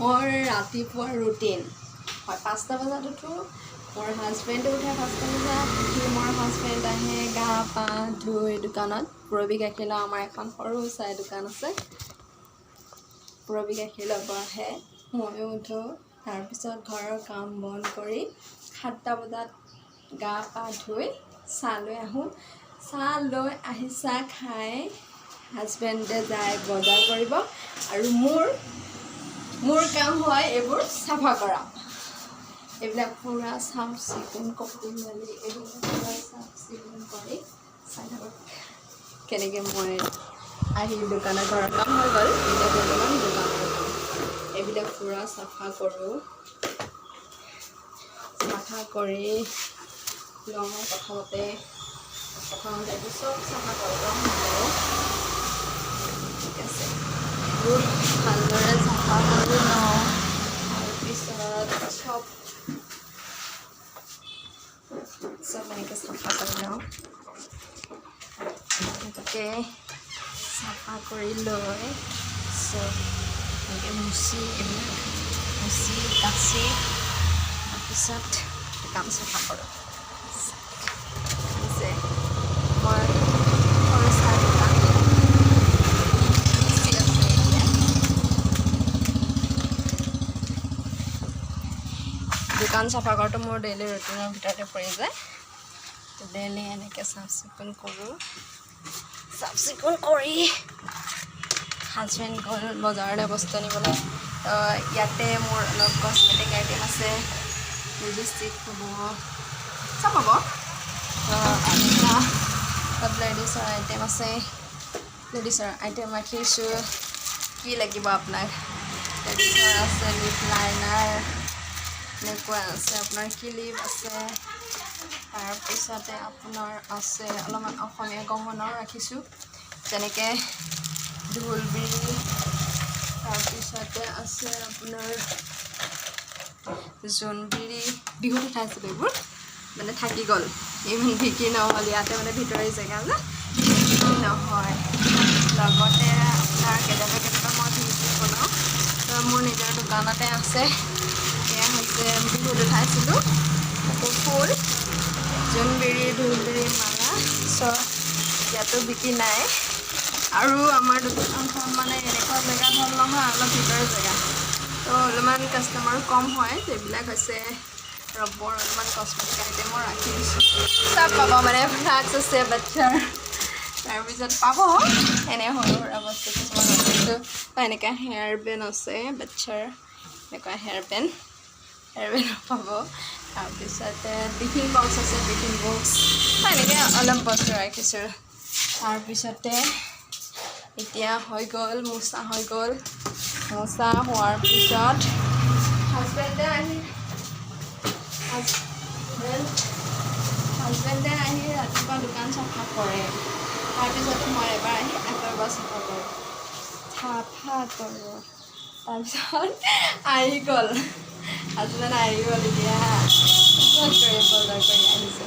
মোৰ ৰাতিপুৱাৰ ৰুটিন হয় 5টা বজাত উঠোঁ। মোৰ হাজবেণ্ডে উঠে 5টা বজাত উঠি মোৰ হাজবেণ্ড আহে গা পা ধুই দোকানত পুৰবী গাখীৰ লওঁ। আমাৰ এখন সৰু চাই দোকান আছে। পুৰবী গাখীৰ ল'ব আহে, ময়ো উঠোঁ। তাৰপিছত ঘৰৰ কাম বন কৰি 7টা বজাত গা পা ধুই চাহ লৈ আহোঁ। চাহ লৈ আহি চাহ খাই হাজবেণ্ডে যায় বজাৰ কৰিব আৰু মোৰ কাম হয় এইবোৰ চাফা কৰা। এইবিলাক পূৰা চাফ চিকুণ কৰি মেলি এইবিলাক পূৰা চাফ চিকুণ কৰি চাই থাকক কেনেকৈ মই আহি দোকানৰ ঘৰৰ কাম হৈ গ'ল। এতিয়া বৰ্তমান দোকানৰ কাম এইবিলাক পূৰা চাফা কৰোঁ। চাফা কৰি লওঁ। প্ৰথমতে এইবোৰ চব চাফা কৰি লওঁ। ঠিক আছে, এইবোৰ ভালদৰে চাফা কৰি লওঁ। তাৰপিছত চব এনেকৈ চাফা কৰি লওঁ। এনেকৈ চাফা কৰি লৈ চব এনেকৈ মুচি কাচি তাৰপিছত দোকান চাফা কৰোঁ। যে মই সৰু চাহ দোকান দোকান চাফা কৰাটো মোৰ ডেইলি ৰুটিনৰ ভিতৰতে পৰি যায়। তো ডেইলি এনেকৈ চাফ চিকুণ কৰোঁ। চাফ চিকুণ কৰি হাজবেণ্ড গ'ল বজাৰলৈ বস্তু আনিবলৈ। ইয়াতে মোৰ অলপ কছমেটিক আইটেম আছে। লিপষ্টিক হ'ব, চব হ'ব। তাত লেডিছৰ আইটেম আছে। লেডিছৰ আইটেম ৰাখিছোঁ। কি লাগিব আপোনাক? লেডিছৰ আছে লিপ লাইনাৰ, এনেকুৱা আছে আপোনাৰ ক্লিপ আছে। তাৰপিছতে আপোনাৰ আছে অলপমান অসমীয়া গহনাও ৰাখিছোঁ, যেনেকৈ ঢোলবিৰি। তাৰপিছতে আছে আপোনাৰ জোনবিৰি। বিহুত উঠাইছিলোঁ এইবোৰ, মানে থাকি গ'ল, ইমান বিক্ৰী নহ'ল। ইয়াতে মানে ভিতৰি জেগা যে বিক্ৰী নহয়। লগতে আপোনাৰ কেতিয়াবা মই ভিডিঅ' বনাওঁ, তো মোৰ নিজৰ দোকানতে আছে। এয়া হৈছে বিহুত উঠাইছিলোঁ ফুল, জোনবিৰি, ঢোলবিৰি, মালা। চব ইয়াতো বিক্ৰী নাই। আৰু আমাৰ দোকানখন মানে এনেকুৱা জেগাত হ'ল নহয়, অলপ ভিতৰৰ জেগা, তো অলপমান কাষ্টমাৰো কম হয়। এইবিলাক হৈছে ৰবৰ অলপমান কছমেটিক আইটেমৰ ৰাখিছোঁ। চব পাব, মানে ফ্লাক্স আছে বাচ্ছাৰ। তাৰপিছত পাব এনে সৰু সুৰা বস্তু কিছুমান ৰাখিছোঁ। এনেকুৱা হেয়াৰ বেণ্ড আছে বাচ্ছাৰ, এনেকুৱা হেয়াৰ বেণ্ড পাব। তাৰপিছতে টিফিন বক্স আছে, টিফিন বক্স এনেকৈ অলপ বস্তু ৰাখিছোঁ। তাৰপিছতে এতিয়া হৈ গ'ল, মোচা হৈ গ'ল। মোচা হোৱাৰ পিছত হাজবেণ্ডে আহি ৰাতিপুৱা দোকান চাফা কৰে। তাৰপিছতে মই এবাৰ আহি আকৌ এবাৰ চাফা কৰোঁ। তাৰপিছত আহি গ'ল হাজবেণ্ড, আহি গ'ল। এতিয়া বজাৰ কৰি আহিছে।